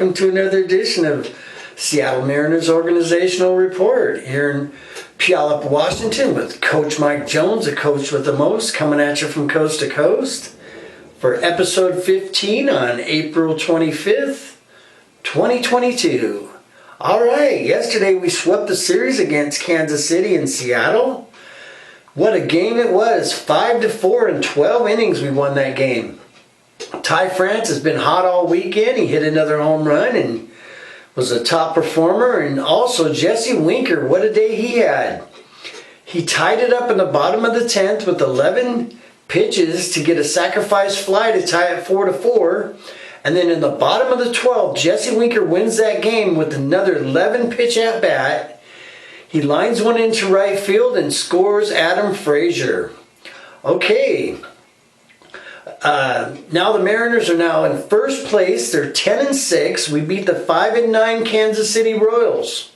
welcome to another edition of Seattle Mariners Organizational Report here in Puyallup, Washington with Coach Mike Jones, the coach with the most, coming at you from coast to coast for episode 15 on April 25th, 2022. All right, yesterday we swept the series against Kansas City and Seattle. What a game it was. 5-4 in 12 innings we won that game. Ty France has been hot all weekend. He hit another home run and was a top performer. And also jessewinker, what a day he had. He tied it up in the bottom of the 10th with 11 pitches to get a sacrifice fly to tie it 4-4. And then in the bottom of the 12th, jessewinker wins that game with another 11 pitch at bat. He lines one into right field and scores Adamfrazier. Okay. Now the Mariners are now in first place. They're 10-6. We beat the 5-9 Kansas City Royals.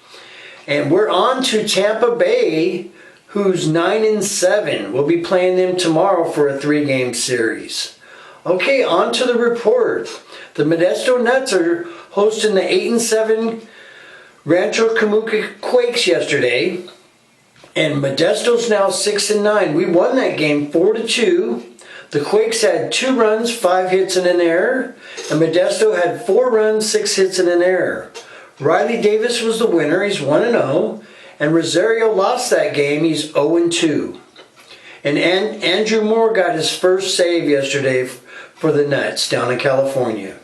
And we're on to Tampa Bay, who's 9-7. We'll be playing them tomorrow for a 3-game series. Okay, on to the report. The Modesto Nuts are hosting the 8-7 Rancho Camuca Quakes yesterday. And Modesto's now 6-9. We won that game 4-2. The Quakes had 2 runs, 5 hits, and an error. And Modesto had 4 runs, 6 hits, and an error. Riley Davis was the winner. He's 1-0. And Rosario lost that game. He's 0-2. And Andrew Moore got his first save yesterday for the Nuts down in California.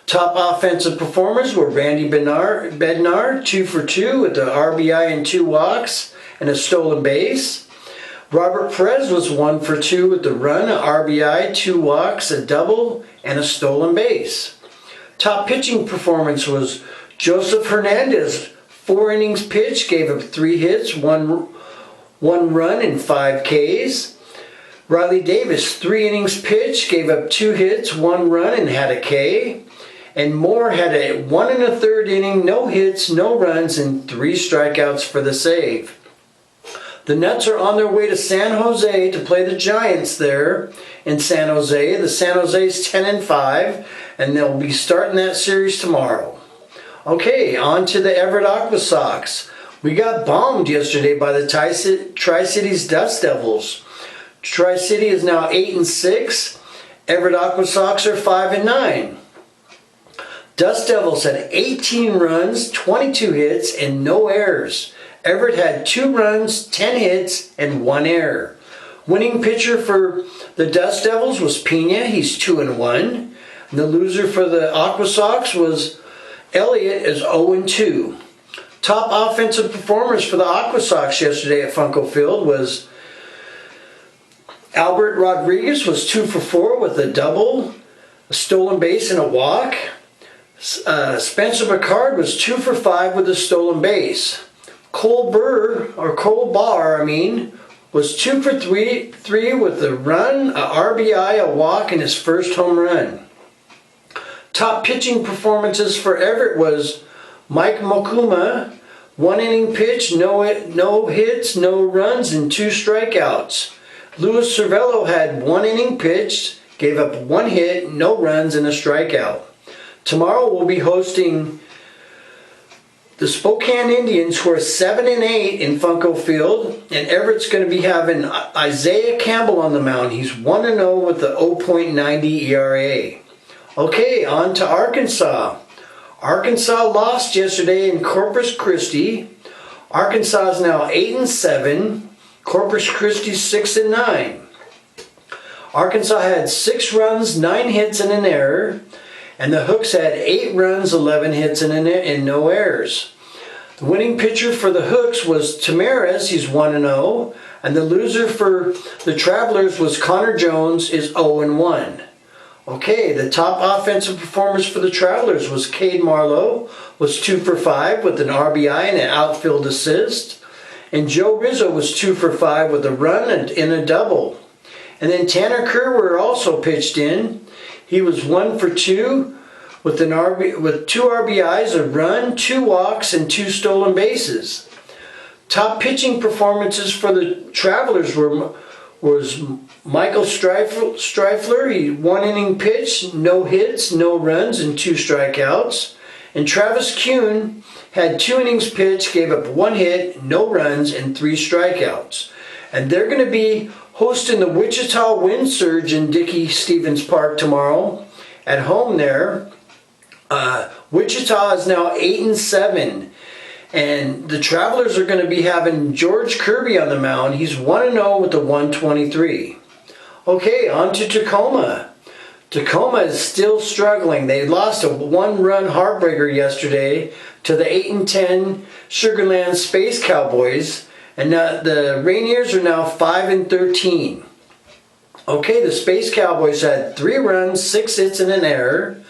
Top offensive performers were Randy Bednar, 2 for 2 with the RBI and 2 walks and a stolen base. Robert Perez was 1 for 2 with the run, an RBI, 2 walks, a double, and a stolen base. Top pitching performance was Joseph Hernandez. 4 innings pitched, gave up 3 hits, 1 run, and 5 Ks. Riley Davis, 3 innings pitched, gave up 2 hits, 1 run, and had a K. And Moore had a 1 1/3 inning, no hits, no runs, and 3 strikeouts for the save. The Nuts are on their way to San Jose to play the Giants there in San Jose. The San Jose's 10-5, and they'll be starting that series tomorrow. Okay, on to the Everett Aquasox. We got bombed yesterday by the Tri-Cities Dust Devils. Tri-City is now 8-6. Everett Aquasox are 5-9. Dust Devils had 18 runs, 22 hits, and no errors. Everett had 2 runs, 10 hits, and 1 error. Winning pitcher for the Dust Devils was Pena. He's 2-1. And the loser for the Aquasox was Elliott, is 0-2. Top offensive performers for the Aquasox yesterday at Funko Field was Albert Rodriguez was 2 for 4 with a double, a stolen base, and a walk. Spencer Picard was 2 for 5 with a stolen base. Cole Barr, was 2 for 3 with a run, a RBI, a walk, and his first home run. Top pitching performances for Everett was Mike Mokuma, 1 inning pitch, no hits, no runs, and 2 strikeouts. Luis Cervello had 1 inning pitched, gave up 1 hit, no runs, and a strikeout. Tomorrow we'll be hosting the Spokane Indians, who are 7-8 in Funko Field, and Everett's going to be having Isaiah Campbell on the mound. He's 1-0 with the 0.90 ERA. Okay, on to Arkansas. Arkansas lost yesterday in Corpus Christi. Arkansas is now 8-7. Corpus Christi 6-9. Arkansas had 6 runs, 9 hits, and an error. And the Hooks had 8 runs, 11 hits, and no errors. The winning pitcher for the Hooks was Tamaris. He's 1-0. And the loser for the Travelers was Connor Jones, is 0-1. Okay, the top offensive performance for the Travelers was Cade Marlowe, was 2 for 5 with an RBI and an outfield assist. And Joe Rizzo was 2 for 5 with a run and a double. And then Tanner Kerr also pitched in. He was 1 for 2 with 2 RBIs, a run, 2 walks, and 2 stolen bases. Top pitching performances for the Travelers was Michael Streifler. He 1 inning pitch, no hits, no runs, and 2 strikeouts. And Travis Kuhn had 2 innings pitched, gave up 1 hit, no runs, and 3 strikeouts. And they're going to be hosting the Wichita Wind Surge in Dickey Stevens Park tomorrow at home there. Wichita is now 8-7. And the Travelers are going to be having George Kirby on the mound. He's 1-0 with a 123. Okay, on to Tacoma. Tacoma is still struggling. They lost a 1-run heartbreaker yesterday to the 8-10 Sugarland Space Cowboys. And now the Rainiers are now 5-13. Okay, the Space Cowboys had 3 runs, 6 hits, and an error.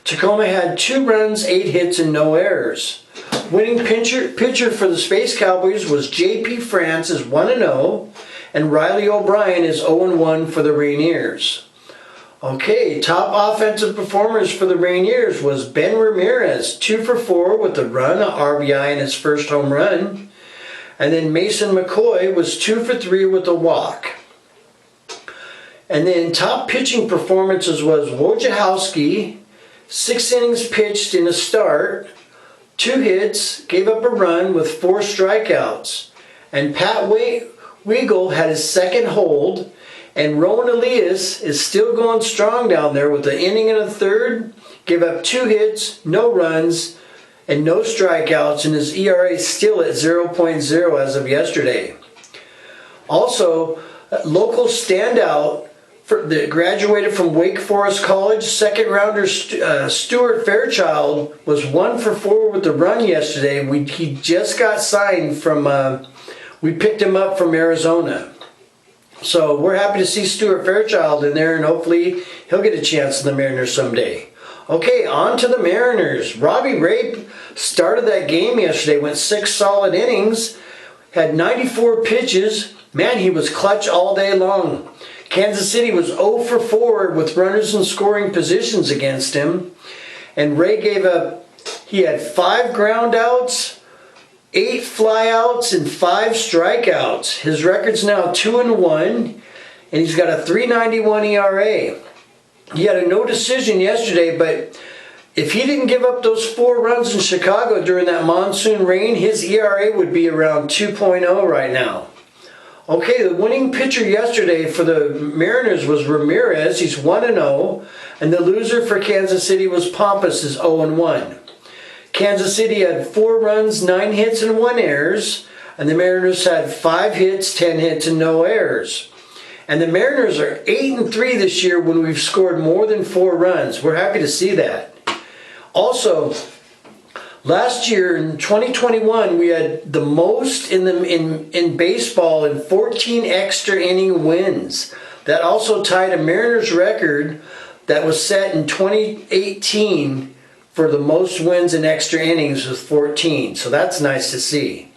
Tacoma had 2 runs, 8 hits, and no errors. Winning pitcher for the Space Cowboys was J.P. France, is 1-0, and Riley O'Brien is 0-1 for the Rainiers. Okay, top offensive performers for the Rainiers was Ben Ramirez, 2 for 4 with a run, an RBI, and his first home run. And then Mason McCoy was 2 for 3 with a walk. And then top pitching performances was Wojciechowski, 6 innings pitched in a start, 2 hits, gave up a run with 4 strikeouts. And Pat Weigel had his second hold. And Rowan Elias is still going strong down there with an inning and a third. Gave up 2 hits, no runs, and no strikeouts. And his ERA is still at 0.0 as of yesterday. Also, local standout that graduated from Wake Forest College, second rounder Stuart Fairchild was 1 for 4 with the run yesterday. He just got signed from, we picked him up from Arizona. So we're happy to see Stuart Fairchild in there, and hopefully he'll get a chance in the Mariners someday. Okay, on to the Mariners. Robbie Ray started that game yesterday, went 6 solid innings, had 94 pitches. Man, he was clutch all day long. Kansas City was 0 for 4 with runners in scoring positions against him. And Ray he had 5 ground outs, 8 flyouts, and 5 strikeouts. His record's now 2-1, and he's got a 3.91 ERA. He had a no decision yesterday, but if he didn't give up those 4 runs in Chicago during that monsoon rain, his ERA would be around 2.0 right now. Okay, the winning pitcher yesterday for the Mariners was Ramirez. He's 1-0. And the loser for Kansas City was Pampas, is 0-1. Kansas City had 4 runs, 9 hits, and 1 errors. And the Mariners had 5 hits, 10 hits, and no errors. And the Mariners are 8-3 this year when we've scored more than 4 runs. We're happy to see that. Also, last year in 2021, we had the most in baseball in 14 extra inning wins. That also tied a Mariners record that was set in 2018 for the most wins in extra innings with 14. So that's nice to see.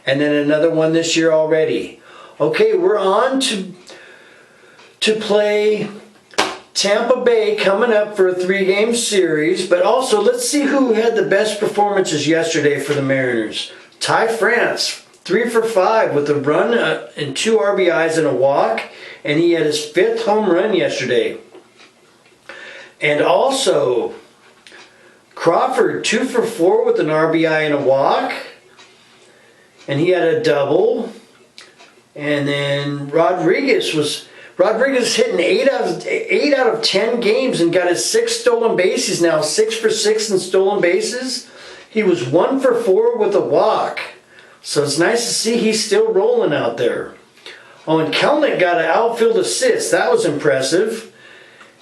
And then another one this year already. Okay, we're on to play Tampa Bay coming up for a 3-game series, but also let's see who had the best performances yesterday for the Mariners. Ty France, 3 for 5 with a run and 2 RBIs and a walk, and he had his 5th home run yesterday. And also Crawford, 2 for 4 with an RBI and a walk, and he had a double. And then Rodriguez hitting 8 out of 10 games and got his 6 stolen bases now, 6 for 6 in stolen bases. He was 1 for 4 with a walk. So it's nice to see he's still rolling out there. Oh, and Kelnick got an outfield assist. That was impressive.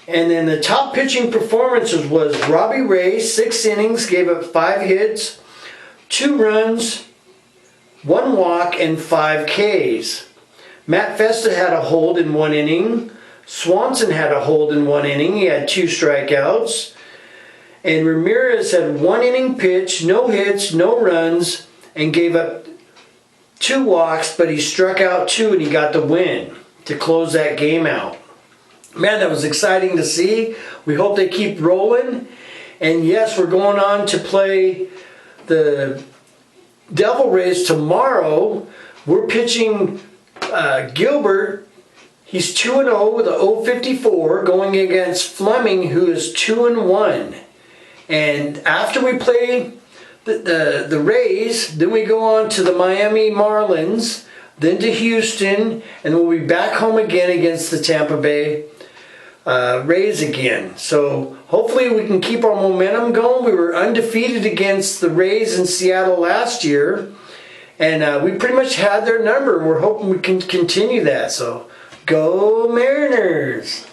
And then the top pitching performances was Robbie Ray, 6 innings, gave up 5 hits, 2 runs, 1 walk, and 5 Ks. Matt Festa had a hold in 1 inning. Swanson had a hold in 1 inning. He had 2 strikeouts. And Ramirez had 1 inning pitch, no hits, no runs, and gave up 2 walks, but he struck out 2 and he got the win to close that game out. Man, that was exciting to see. We hope they keep rolling. And yes, we're going on to play the Devil Rays tomorrow. We're pitching Gilbert. He's 2-0 with a 0.54 going against Fleming, who is 2-1. And after we play the Rays, then we go on to the Miami Marlins, then to Houston, and we'll be back home again against the Tampa Bay Rays again. So hopefully we can keep our momentum going. We were undefeated against the Rays in Seattle last year, and we pretty much had their number. We're hoping we can continue that. So go Mariners!